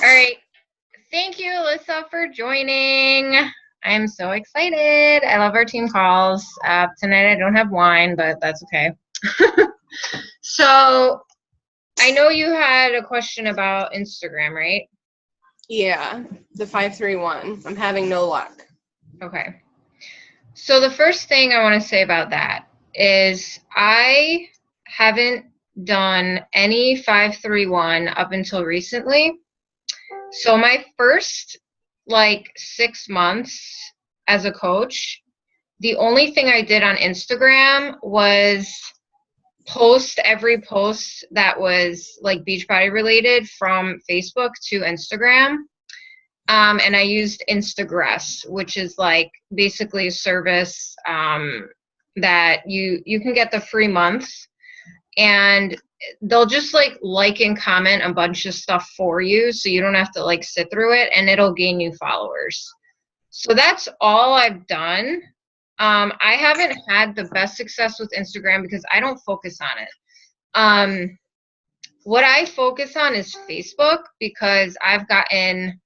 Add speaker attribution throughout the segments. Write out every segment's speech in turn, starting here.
Speaker 1: All right. Thank you, Alyssa, for joining. I'm so excited. I love our team calls. Tonight I don't have wine, but that's okay. So I know you had a question about Instagram, right?
Speaker 2: Yeah, the 531. I'm having no luck.
Speaker 1: Okay. So the first thing I want to say about that is I haven't done any 531 up until recently. So my first 6 months as a coach, the only thing I did on Instagram was post every post that was like Beachbody related from Facebook to Instagram. And I used Instagress, which is like basically a service that you can get the free month, and they'll just like and comment a bunch of stuff for you, so you don't have to like sit through it, and it'll gain you followers. So that's all I've done. I haven't had the best success with Instagram because I don't focus on it. What I focus on is Facebook because I've gotten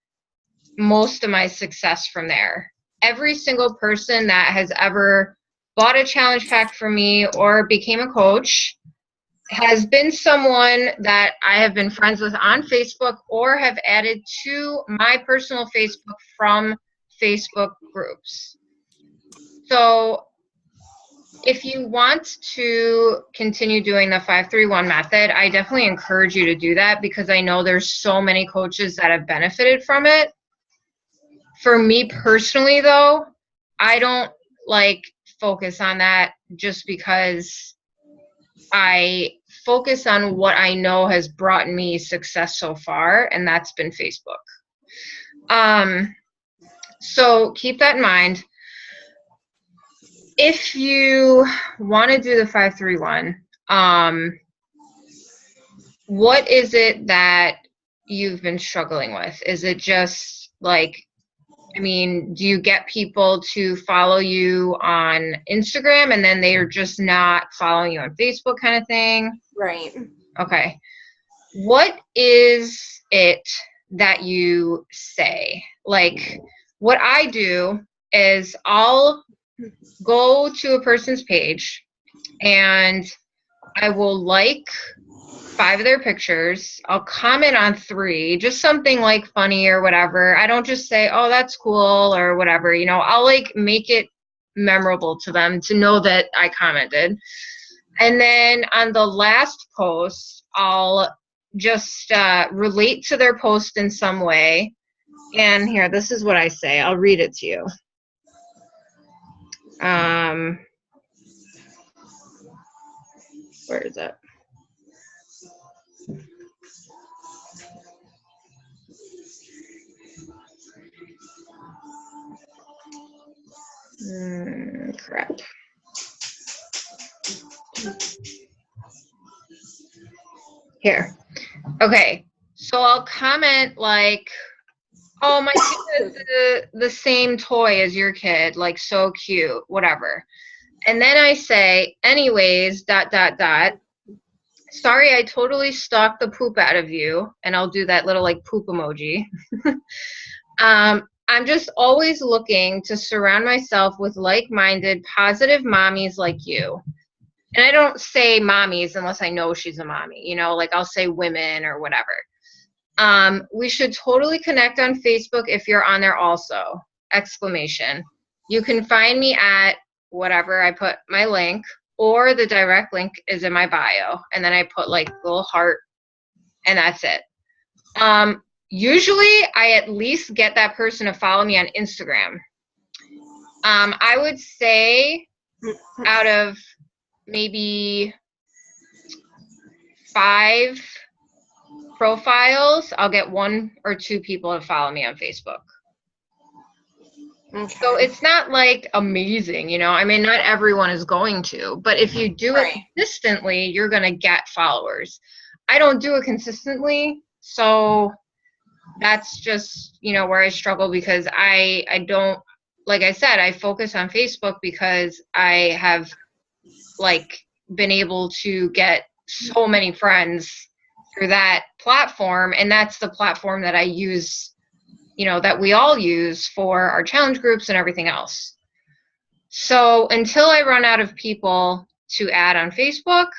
Speaker 1: most of my success from there. Every single person that has ever bought a challenge pack from me or became a coach has been someone that I have been friends with on Facebook or have added to my personal Facebook from Facebook groups. So if you want to continue doing the 531 method, I definitely encourage you to do that because I know there's so many coaches that have benefited from it. For me personally, though, I don't focus on that just because I focus on what I know has brought me success so far, and that's been Facebook. So keep that in mind. If you want to do the 531, what is it that you've been struggling with? Is it just do you get people to follow you on Instagram and then they are just not following you on Facebook kind of thing?
Speaker 2: Right.
Speaker 1: Okay. What is it that you say? What I do is I'll go to a person's page and I will like 5 of their pictures. I'll comment on 3, just something funny or whatever. I don't just say, oh, that's cool or whatever. I'll make it memorable to them to know that I commented. And then on the last post, I'll just relate to their post in some way. And here, this is what I say. I'll read it to you. Where is it? Crap. Here. Okay. So I'll comment oh, my kid has the same toy as your kid, so cute, whatever. And then I say, anyways, ... Sorry, I totally stalked the poop out of you. And I'll do that little poop emoji. I'm just always looking to surround myself with like-minded, positive mommies like you. And I don't say mommies unless I know she's a mommy, I'll say women or whatever. We should totally connect on Facebook if you're on there also, ! You can find me at whatever, I put my link, or the direct link is in my bio. And then I put little heart, and that's it. Usually I at least get that person to follow me on Instagram. I would say out of maybe 5 profiles, I'll get 1 or 2 people to follow me on Facebook. Okay. So it's not amazing, I mean, not everyone is going to, but if you do it consistently, you're going to get followers. I don't do it consistently, so that's just, where I struggle because I don't, like I said, I focus on Facebook because I have been able to get so many friends through that platform. And that's the platform that I use, that we all use for our challenge groups and everything else. So until I run out of people to add on Facebook,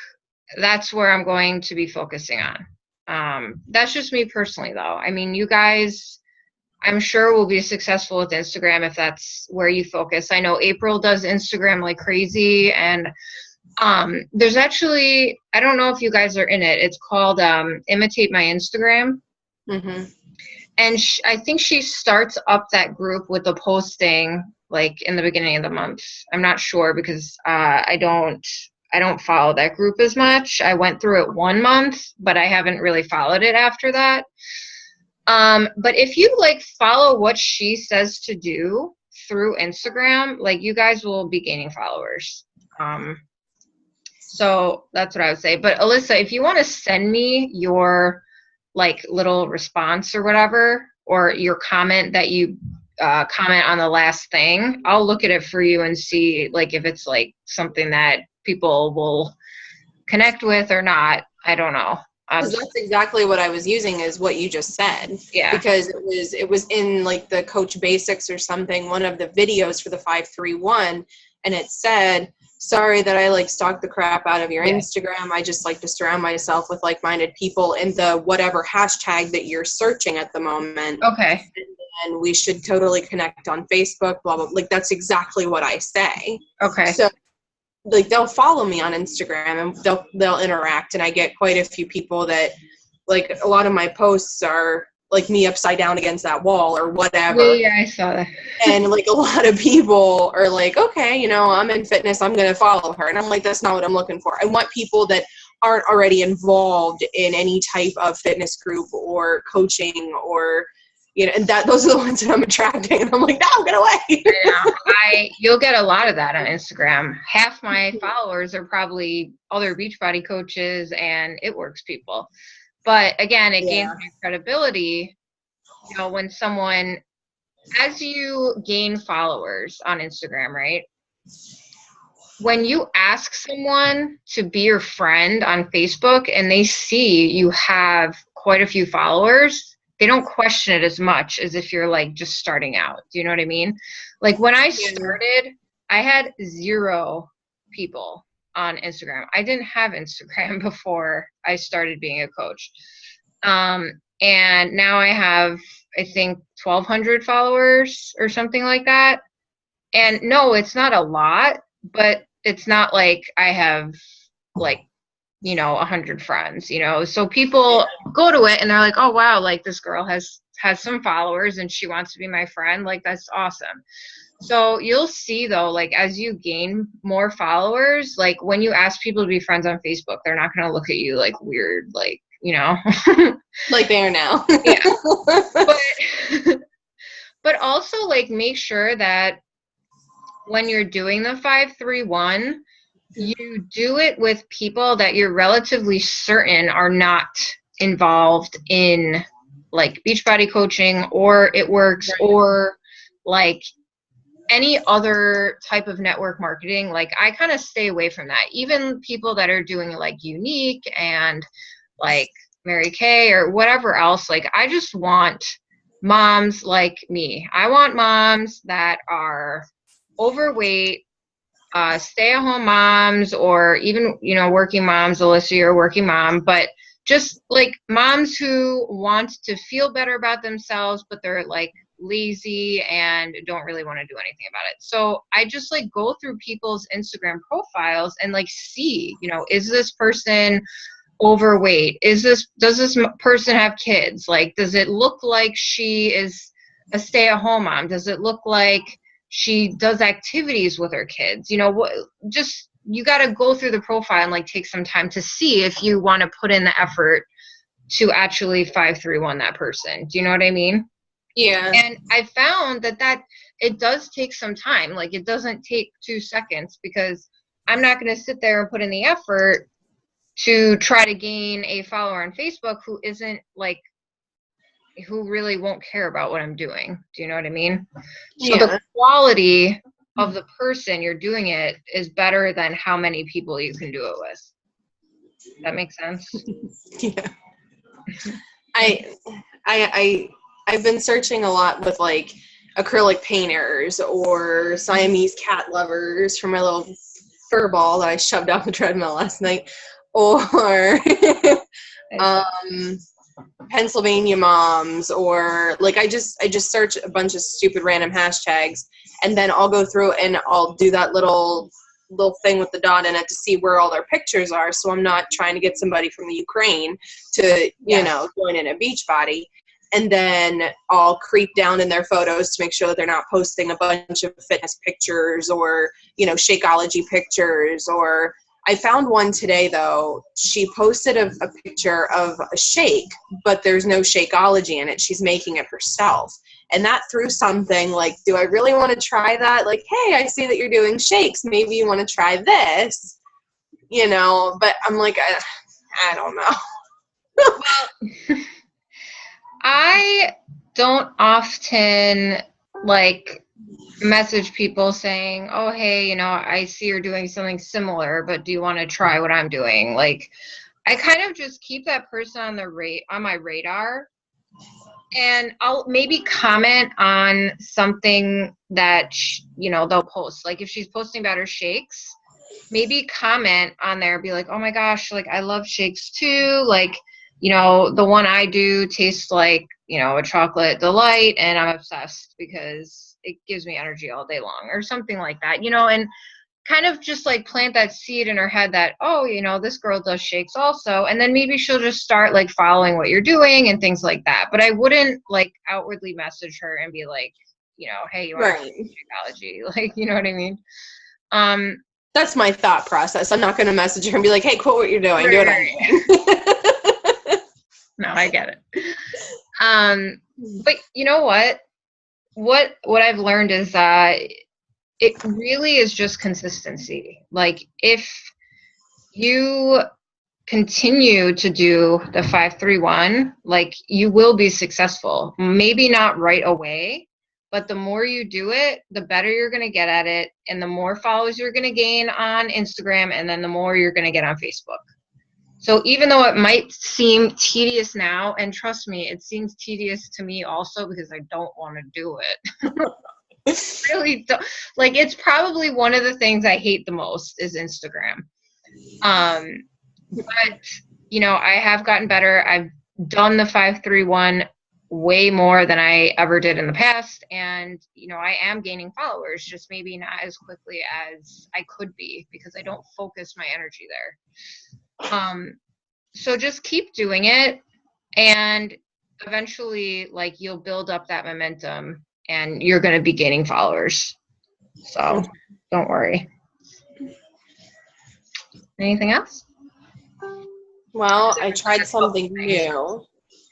Speaker 1: that's where I'm going to be focusing on. That's just me personally, though. I mean, you guys, I'm sure will be successful with Instagram if that's where you focus. I know April does Instagram like crazy, and there's actually, I don't know if you guys are in it. It's called Imitate My Instagram.
Speaker 2: Mm-hmm.
Speaker 1: And I think she starts up that group with a posting like in the beginning of the month. I'm not sure because I don't follow that group as much. I went through it 1 month, but I haven't really followed it after that. But if you like follow what she says to do through Instagram, like you guys will be gaining followers. So that's what I would say. But Alyssa, if you want to send me your like little response or whatever, or your comment that you comment on the last thing, I'll look at it for you and see like if it's like something that people will connect with or not. I don't know.
Speaker 2: Because that's exactly what I was using, is what you just said.
Speaker 1: Yeah.
Speaker 2: Because it was in like the Coach Basics or something, one of the videos for the 531, and it said, sorry that I like stalk the crap out of your Instagram. I just like to surround myself with like-minded people in the whatever hashtag that you're searching at the moment.
Speaker 1: Okay.
Speaker 2: And we should totally connect on Facebook, blah, blah. Like, that's exactly what I say.
Speaker 1: Okay.
Speaker 2: So, like, they'll follow me on Instagram and they'll interact. And I get quite a few people that, like, a lot of my posts are like me upside down against that wall or whatever.
Speaker 1: Yeah, I saw that.
Speaker 2: And like a lot of people are like, okay, I'm in fitness, I'm going to follow her. And I'm like, that's not what I'm looking for. I want people that aren't already involved in any type of fitness group or coaching or, and those are the ones that I'm attracting. And I'm like, no, get away.
Speaker 1: You'll get a lot of that on Instagram. Half my followers are probably other Beachbody coaches and It Works people. But again, it gains my credibility, when someone, as you gain followers on Instagram, right? When you ask someone to be your friend on Facebook and they see you have quite a few followers, they don't question it as much as if you're like just starting out. Do you know what I mean? Like when I started, I had 0 people on Instagram. I didn't have Instagram before I started being a coach. And now I have, I think, 1,200 followers or something like that. And no, it's not a lot, but it's not like I have like, 100 friends, so people go to it and they're like, oh, wow, like this girl has some followers and she wants to be my friend. Like, that's awesome. So you'll see though, like as you gain more followers, like when you ask people to be friends on Facebook, they're not going to look at you like weird, like,
Speaker 2: like they are now.
Speaker 1: Yeah. But also like make sure that when you're doing the 531, you do it with people that you're relatively certain are not involved in like Beachbody coaching or It Works or like any other type of network marketing. Like I kind of stay away from that. Even people that are doing like Unique and like Mary Kay or whatever else, like I just want moms like me. I want moms that are overweight, stay-at-home moms, or even, working moms. Alyssa, you're a working mom, but just like moms who want to feel better about themselves, but they're like lazy and don't really want to do anything about it. So I just like go through people's Instagram profiles and like see, is this person overweight? Does this person have kids? Like, does it look like she is a stay-at-home mom? Does it look like she does activities with her kids? You got to go through the profile and like take some time to see if you want to put in the effort to actually 531 that person. Do you know what I mean?
Speaker 2: Yeah.
Speaker 1: And I found that it does take some time. Like it doesn't take 2 seconds, because I'm not going to sit there and put in the effort to try to gain a follower on Facebook who really won't care about what I'm doing. Do you know what I mean? So the quality of the person you're doing it is better than how many people you can do it with. That makes sense?
Speaker 2: Yeah. I've been searching a lot with like acrylic painters or Siamese cat lovers for my little fur ball that I shoved down the treadmill last night, or Pennsylvania moms, or like I just search a bunch of stupid random hashtags, and then I'll go through and I'll do that little thing with the dot in it to see where all their pictures are, so I'm not trying to get somebody from the Ukraine to join in a Beachbody. And then I'll creep down in their photos to make sure that they're not posting a bunch of fitness pictures or, Shakeology pictures. Or I found one today, though. She posted a picture of a shake, but there's no Shakeology in it. She's making it herself. And that threw something like, do I really want to try that? Like, hey, I see that you're doing shakes. Maybe you want to try this, but I'm like, I don't know.
Speaker 1: Well, I don't often message people saying, oh, hey, I see you're doing something similar, but do you want to try what I'm doing? Like, I kind of just keep that person on my radar, and I'll maybe comment on something that, they'll post. Like if she's posting about her shakes, maybe comment on there, be like, oh my gosh, like I love shakes too. Like, the one I do tastes like, a chocolate delight, and I'm obsessed because it gives me energy all day long, or something like that, and kind of just like plant that seed in her head that, oh, this girl does shakes also. And then maybe she'll just start like following what you're doing and things like that. But I wouldn't like outwardly message her and be like, hey, you want Shakeology? Like, you know what I mean?
Speaker 2: That's my thought process. I'm not going to message her and be like, hey, quit what you're doing. Do it.
Speaker 1: No, I get it. But you know what? What I've learned is that it really is just consistency. Like if you continue to do the 5-3-1, like you will be successful. Maybe not right away, but the more you do it, the better you're going to get at it, and the more followers you're going to gain on Instagram, and then the more you're going to get on Facebook. So even though it might seem tedious now, and trust me, it seems tedious to me also because I don't want to do it. Really don't. Like it's probably one of the things I hate the most is Instagram. But I have gotten better. I've done the 5-3-1 way more than I ever did in the past, and I am gaining followers, just maybe not as quickly as I could be because I don't focus my energy there. So just keep doing it, and eventually like you'll build up that momentum and you're going to be gaining followers. So don't worry. Anything else?
Speaker 2: Well, I tried something new.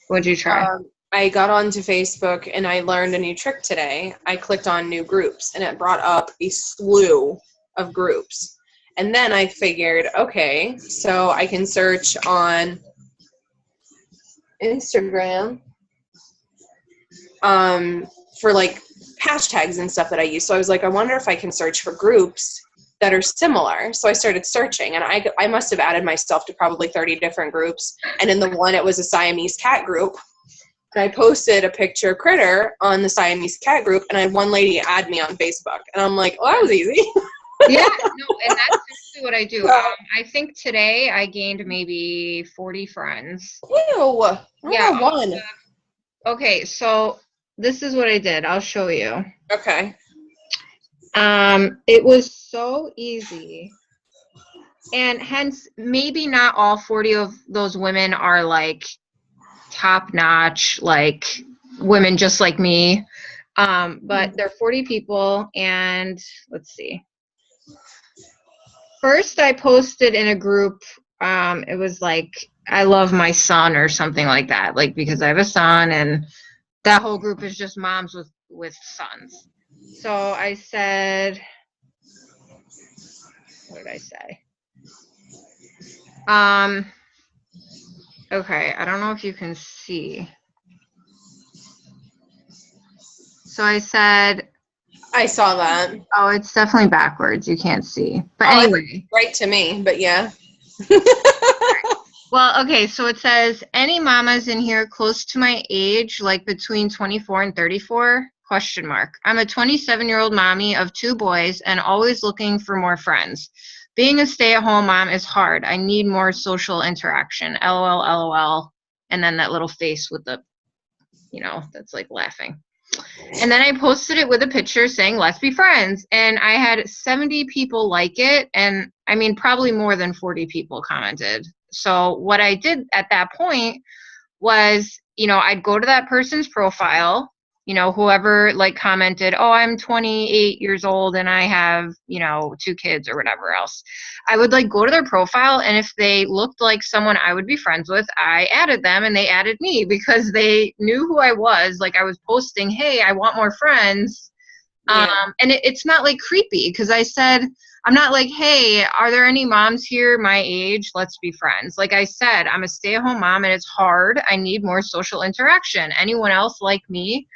Speaker 1: What'd you try?
Speaker 2: I got onto Facebook and I learned a new trick today. I clicked on new groups and it brought up a slew of groups. And then I figured, okay, so I can search on Instagram for like hashtags and stuff that I use. So I was like, I wonder if I can search for groups that are similar. So I started searching, and I must have added myself to probably 30 different groups. And in the one, it was a Siamese cat group. And I posted a picture of Critter on the Siamese cat group, and I had one lady add me on Facebook. And I'm like, well, that was easy.
Speaker 1: Yeah, no, and that's actually what I do. I think today I gained maybe 40 friends.
Speaker 2: Ew.
Speaker 1: Yeah.
Speaker 2: One.
Speaker 1: Okay, so this is what I did. I'll show you.
Speaker 2: Okay.
Speaker 1: It was so easy. And hence, maybe not all 40 of those women are like top-notch, like women just like me. But there are 40 people, and let's see. First, I posted in a group, it was like, I love my son or something like that, like because I have a son, and that whole group is just moms with sons. So I said, what did I say? Okay, I don't know if you can see. So I said,
Speaker 2: I saw that.
Speaker 1: Oh, it's definitely backwards. You can't see. But anyway.
Speaker 2: Right to me, but yeah.
Speaker 1: Well, okay, so it says any mamas in here close to my age, like between 24 and 34? Question mark. I'm a 27-year-old mommy of 2 boys and always looking for more friends. Being a stay-at-home mom is hard. I need more social interaction. LOL, LOL. And then that little face with the, that's like laughing. And then I posted it with a picture saying, let's be friends. And I had 70 people like it. And I mean, probably more than 40 people commented. So what I did at that point was, I'd go to that person's profile, whoever like commented, oh, I'm 28 years old and I have, 2 kids or whatever else. I would like go to their profile, and if they looked like someone I would be friends with, I added them and they added me because they knew who I was. Like I was posting, hey, I want more friends.
Speaker 2: Yeah.
Speaker 1: And it's not like creepy because I said, I'm not like, hey, are there any moms here my age? Let's be friends. Like I said, I'm a stay-at-home mom and it's hard. I need more social interaction. Anyone else like me?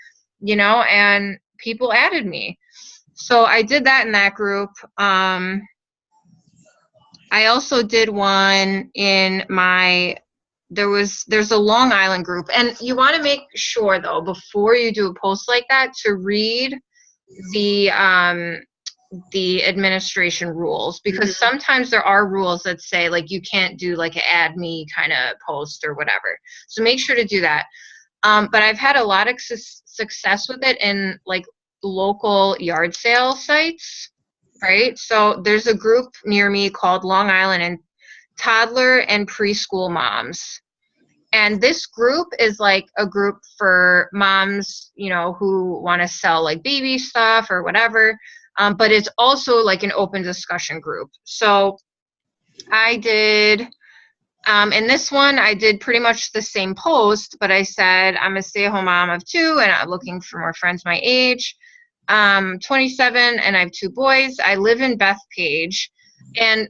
Speaker 1: And people added me. So I did that in that group. I also did one in there's a Long Island group, and you want to make sure though, before you do a post like that, to read the administration rules, because sometimes there are rules that say like you can't do like an add me kind of post or whatever. So make sure to do that. But I've had a lot of success with it in like local yard sale sites, right? So there's a group near me called Long Island and Toddler and Preschool Moms. And this group is like a group for moms, who want to sell like baby stuff or whatever. But it's also like an open discussion group. So I did, in this one, I did pretty much the same post, but I said, I'm a stay-at-home mom of 2 and I'm looking for more friends my age. 27 and I have 2 boys. I live in Bethpage, and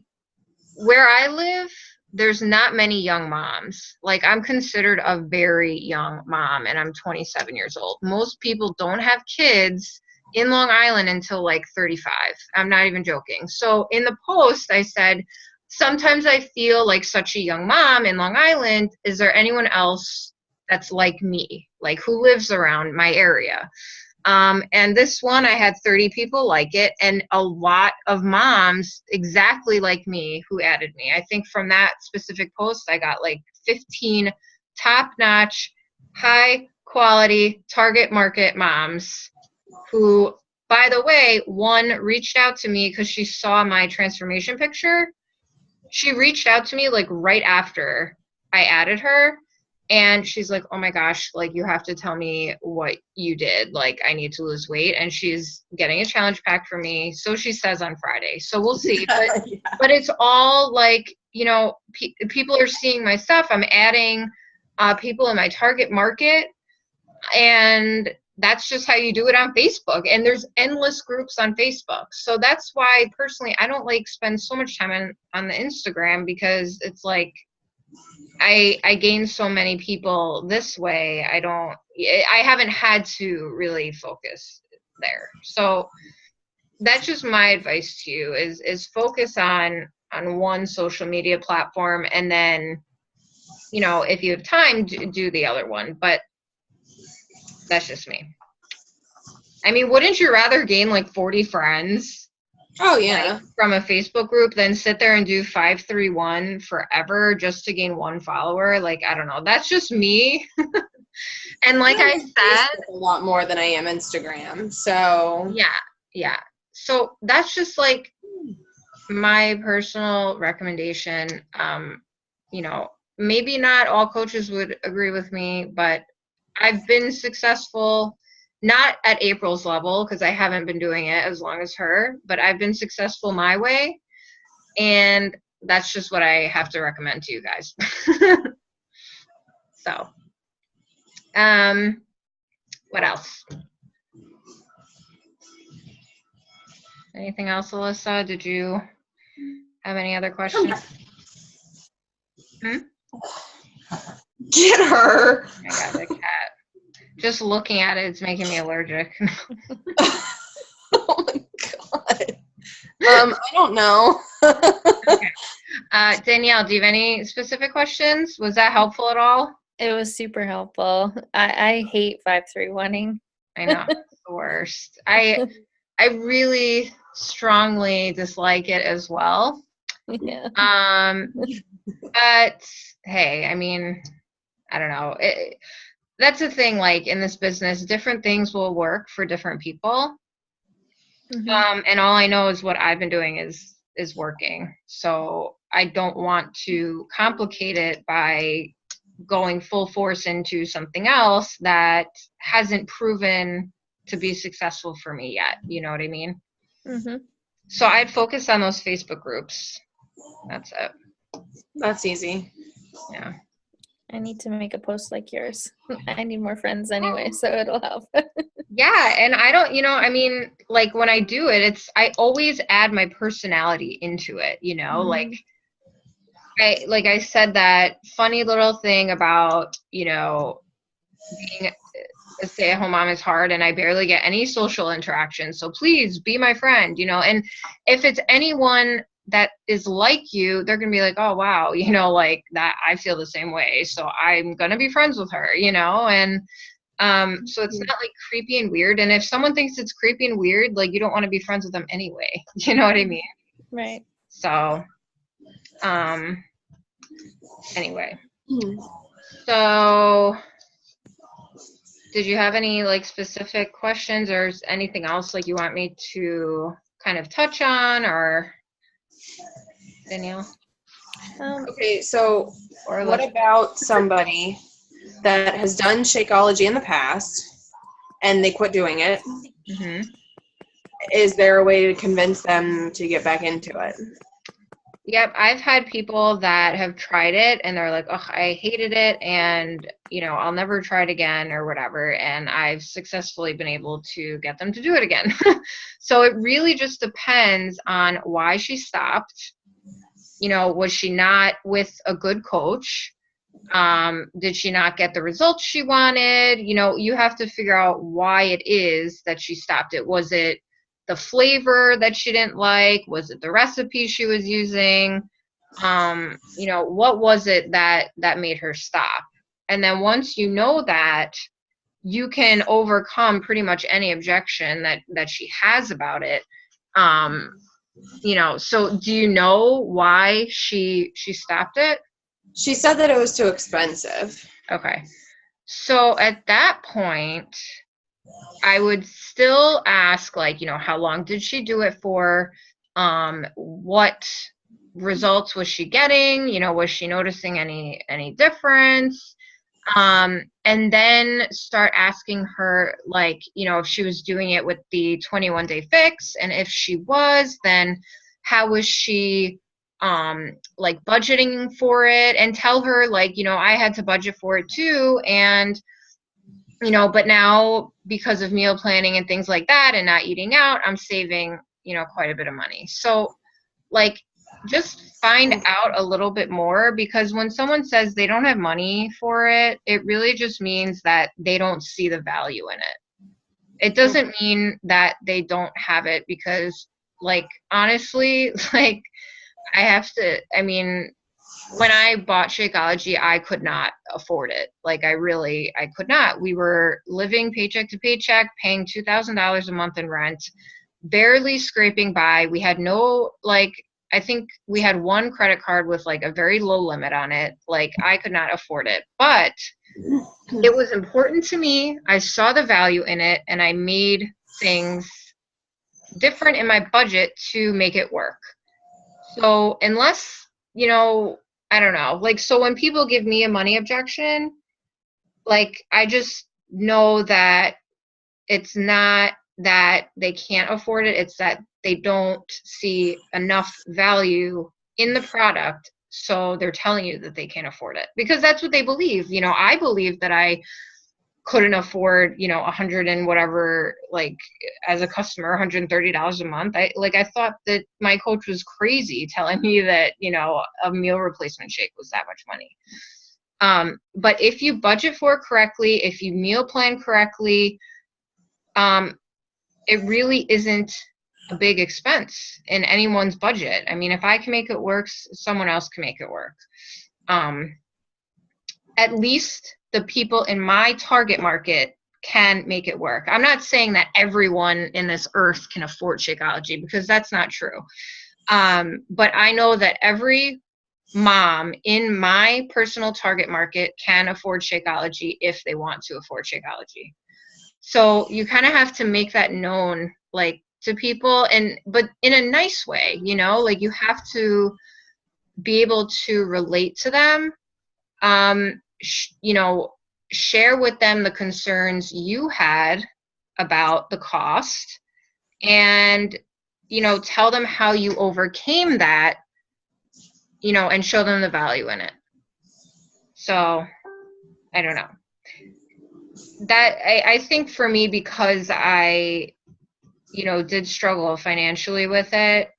Speaker 1: where I live, there's not many young moms. Like I'm considered a very young mom and I'm 27 years old. Most people don't have kids in Long Island until like 35. I'm not even joking. So in the post I said, sometimes I feel like such a young mom in Long Island. Is there anyone else that's like me, like who lives around my area? And this one, I had 30 people like it, and a lot of moms exactly like me who added me. I think from that specific post, I got like 15 top-notch, high-quality, target market moms who, by the way, one reached out to me because she saw my transformation picture. She reached out to me like right after I added her. And she's like, oh my gosh, like you have to tell me what you did. Like I need to lose weight. And she's getting a challenge pack for me. So she says on Friday. So we'll see. But,
Speaker 2: Yeah.
Speaker 1: but it's all like, people are seeing my stuff. I'm adding people in my target market. And that's just how you do it on Facebook. And there's endless groups on Facebook. So that's why personally, I don't like spend so much time on the Instagram, because it's like, I gain so many people this way. I haven't had to really focus there. So that's just my advice to you is focus on one social media platform, and then, if you have time, do the other one. But that's just me. I mean, wouldn't you rather gain like 40 friends?
Speaker 2: Oh yeah.
Speaker 1: Like, from a Facebook group than sit there and do 531 forever just to gain 1 follower? Like, I don't know. That's just me. And like I said,
Speaker 2: Facebook a lot more than I am Instagram. So
Speaker 1: yeah. So that's just like my personal recommendation. Maybe not all coaches would agree with me, but I've been successful. Not at April's level, because I haven't been doing it as long as her, but I've been successful my way, and that's just what I have to recommend to you guys. So, what else? Anything else, Alyssa? Did you have any other questions?
Speaker 2: Get her.
Speaker 1: Oh my God, the cat. Just looking at it, it's making me allergic.
Speaker 2: Oh my God. I don't know.
Speaker 1: Okay. Danielle, do you have any specific questions? Was that helpful at all?
Speaker 3: It was super helpful. I hate 531ing.
Speaker 1: I know, it's the worst. I really strongly dislike it as well.
Speaker 3: Yeah.
Speaker 1: But hey, I mean, I don't know. That's the thing, like in this business, different things will work for different people. And all I know is what I've been doing is working. So I don't want to complicate it by going full force into something else that hasn't proven to be successful for me yet. You know what I mean? So I'd focus on those Facebook groups. That's it.
Speaker 2: That's easy.
Speaker 1: Yeah.
Speaker 3: I need to make a post like yours. I need more friends anyway, so it'll help.
Speaker 1: Yeah, and I don't, I mean, like when I do it, I always add my personality into it, like I said that funny little thing about, being a stay-at-home mom is hard and I barely get any social interaction. So please be my friend, and if it's anyone that is like you, they're going to be like, oh, wow, like that, I feel the same way. So I'm going to be friends with her, and so it's not like creepy and weird. And if someone thinks it's creepy and weird, like you don't want to be friends with them anyway. You know what I mean?
Speaker 3: Right.
Speaker 1: So, anyway, so did you have any like specific questions or anything else like you want me to kind of touch on, or Danielle?
Speaker 2: Okay, so what about somebody that has done Shakeology in the past and they quit doing it? Is there a way to convince them to get back into it?
Speaker 1: Yep, I've had people that have tried it and they're like, oh, I hated it and, I'll never try it again or whatever. And I've successfully been able to get them to do it again. So it really just depends on why she stopped. Was she not with a good coach? Did she not get the results she wanted? You have to figure out why it is that she stopped it. Was it the flavor that she didn't like? Was it the recipe she was using? What was it that made her stop? And then once you know that, you can overcome pretty much any objection that she has about it. So do you know why she stopped it?
Speaker 2: She said that it was too expensive.
Speaker 1: Okay. So at that point, I would still ask, like, how long did she do it for? What results was she getting? Was she noticing any difference? And then start asking her, like, if she was doing it with the 21-day fix, and if she was, then how was she like budgeting for it? And tell her, like, I had to budget for it too, and but now because of meal planning and things like that and not eating out, I'm saving, quite a bit of money. So like, just find out a little bit more, because when someone says they don't have money for it, it really just means that they don't see the value in it. It doesn't mean that they don't have it, because like, honestly, like when I bought Shakeology, I could not afford it. Like I could not. We were living paycheck to paycheck, paying $2,000 a month in rent, barely scraping by. We had no, like, I think we had one credit card with like a very low limit on it. Like I could not afford it, but it was important to me. I saw the value in it and I made things different in my budget to make it work. So unless, I don't know, like, so when people give me a money objection, like, I just know that it's not that they can't afford it. It's that they don't see enough value in the product. So they're telling you that they can't afford it because that's what they believe. I believe that I couldn't afford, 100 and whatever, like as a customer, $130 a month. I thought that my coach was crazy telling me that, a meal replacement shake was that much money. But if you budget for it correctly, if you meal plan correctly, it really isn't a big expense in anyone's budget. I mean, if I can make it work, someone else can make it work. At least the people in my target market can make it work. I'm not saying that everyone in this earth can afford Shakeology, because that's not true. But I know that every mom in my personal target market can afford Shakeology if they want to afford Shakeology. So you kind of have to make that known, like, to people, but in a nice way, like you have to be able to relate to them, share with them the concerns you had about the cost, and, tell them how you overcame that, and show them the value in it. So I don't know. That I think for me, because I, did struggle financially with it,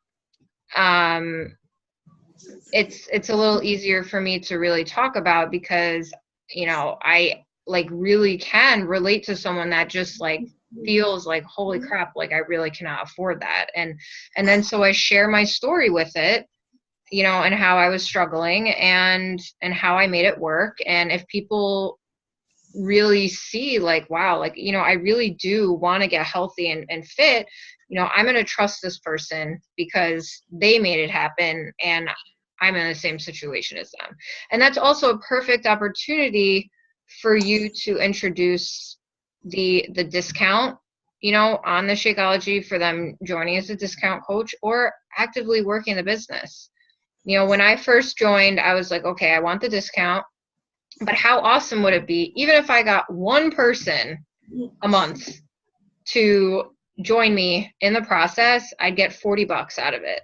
Speaker 1: it's a little easier for me to really talk about, because, I like really can relate to someone that just like feels like, holy crap, like I really cannot afford that. And then so I share my story with it, and how I was struggling, and how I made it work. And if people really see like, wow, like, I really do want to get healthy and fit, I'm going to trust this person because they made it happen, and I'm in the same situation as them. And that's also a perfect opportunity for you to introduce the discount, on the Shakeology, for them joining as a discount coach or actively working the business. When I first joined, I was like, okay, I want the discount, but how awesome would it be, even if I got one person a month to join me in the process, I'd get $40 out of it.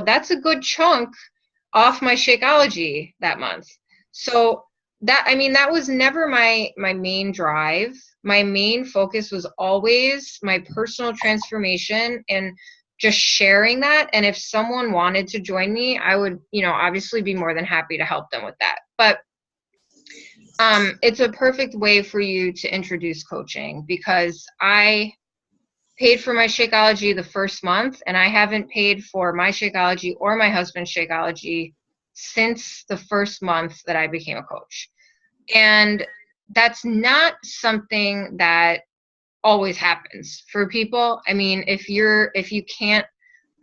Speaker 1: That's a good chunk off my Shakeology that month. So that was never my main drive. My main focus was always my personal transformation and just sharing that. And if someone wanted to join me, I would, obviously be more than happy to help them with that. But it's a perfect way for you to introduce coaching, because I paid for my Shakeology the first month, and I haven't paid for my Shakeology or my husband's Shakeology since the first month that I became a coach. And that's not something that always happens for people. I mean, if you can't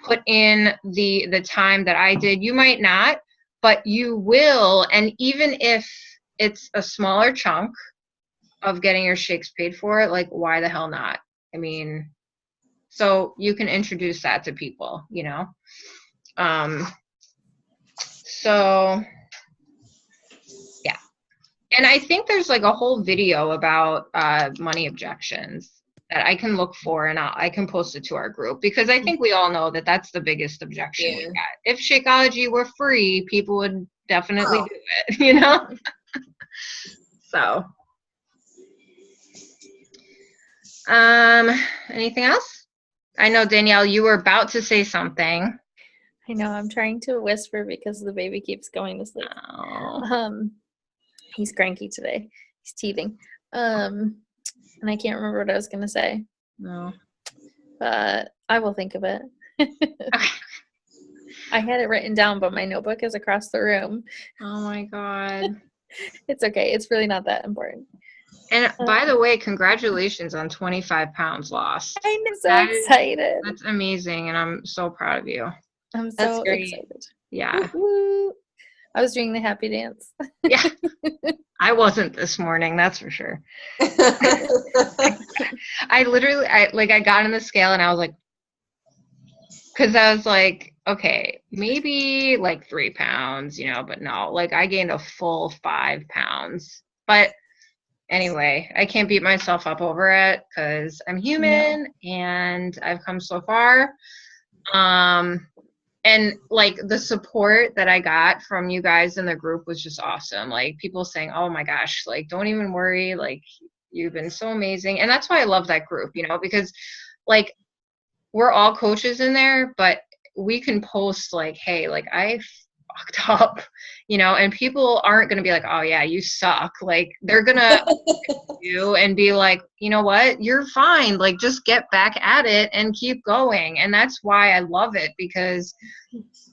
Speaker 1: put in the time that I did, you might not, but you will. And even if it's a smaller chunk of getting your shakes paid for, like, why the hell not? I mean, so you can introduce that to people, so yeah. And I think there's like a whole video about money objections that I can look for, and I can post it to our group, because I think we all know that that's the biggest objection we got. If Shakeology were free, people would definitely do it, So, anything else? I know, Danielle, you were about to say something.
Speaker 3: I know, I'm trying to whisper because the baby keeps going to sleep.
Speaker 1: Oh.
Speaker 3: He's cranky today. He's teething. And I can't remember what I was going to say.
Speaker 1: No.
Speaker 3: But I will think of it. I had it written down, but my notebook is across the room.
Speaker 1: Oh my God.
Speaker 3: It's okay. It's really not that important.
Speaker 1: And by the way, congratulations on 25 pounds lost.
Speaker 3: I'm so excited.
Speaker 1: That's amazing, and I'm so proud of you.
Speaker 3: I'm so excited.
Speaker 1: Yeah.
Speaker 3: Woo-hoo. I was doing the happy dance.
Speaker 1: Yeah. I wasn't this morning, that's for sure. I got on the scale and I was like, because I was like, okay, maybe like 3 pounds, but no, like I gained a full 5 pounds. But anyway, I can't beat myself up over it, because I'm human and I've come so far. And like the support that I got from you guys in the group was just awesome. Like people saying, oh my gosh, like don't even worry, like you've been so amazing. And that's why I love that group, because like we're all coaches in there, but we can post like, hey, like I fucked up, you know, and people aren't going to be like, oh yeah, you suck. Like they're going to you and be like, you know what, you're fine. Like just get back at it and keep going. And that's why I love it, because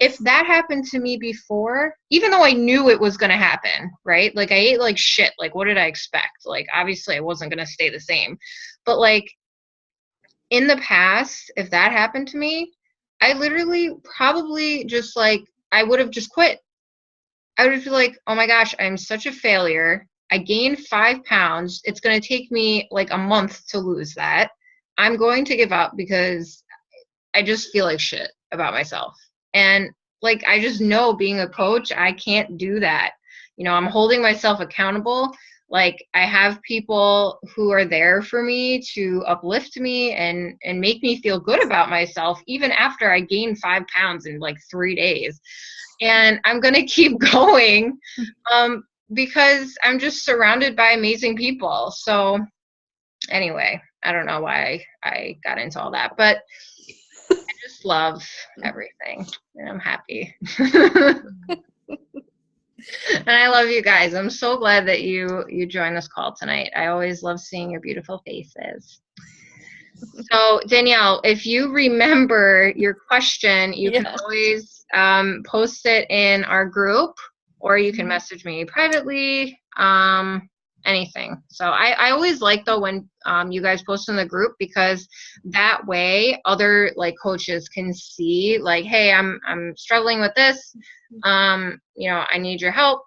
Speaker 1: if that happened to me before, even though I knew it was going to happen, right? Like I ate like shit. Like what did I expect? Like obviously I wasn't going to stay the same. But like in the past, if that happened to me, I literally probably just like, I would have just quit. I would feel like, oh my gosh, I'm such a failure. I gained 5 pounds. It's going to take me like a month to lose that. I'm going to give up because I just feel like shit about myself. And like, I just know being a coach, I can't do that. You know, I'm holding myself accountable. Like I have people who are there for me to uplift me and make me feel good about myself, even after I gained 5 pounds in like 3 days. And I'm going to keep going because I'm just surrounded by amazing people. So anyway, I don't know why I got into all that, but I just love everything and I'm happy. And I love you guys. I'm so glad that you joined this call tonight. I always love seeing your beautiful faces. So Danielle, if you remember your question, you can always post it in our group, or you can message me privately, anything. So I always like though when you guys post in the group, because that way other like coaches can see like, hey, I'm struggling with this. You know, I need your help.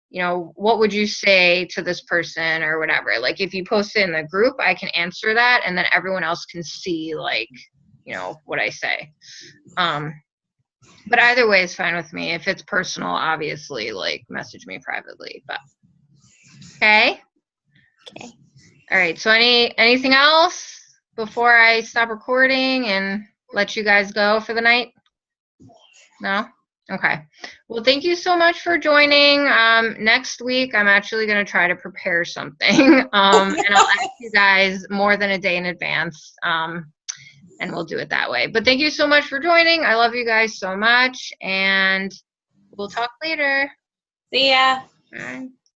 Speaker 1: You know, what would you say to this person or whatever? Like if you post it in the group, I can answer that and then everyone else can see like, you know, what I say. But either way is fine with me. If it's personal, obviously, like message me privately, but okay.
Speaker 3: Okay.
Speaker 1: All right. So anything else before I stop recording and let you guys go for the night? No? Okay. Well, thank you so much for joining. Next week, I'm actually going to try to prepare something, and I'll ask you guys more than a day in advance, and we'll do it that way. But thank you so much for joining. I love you guys so much, and we'll talk later.
Speaker 2: See ya.
Speaker 1: Bye.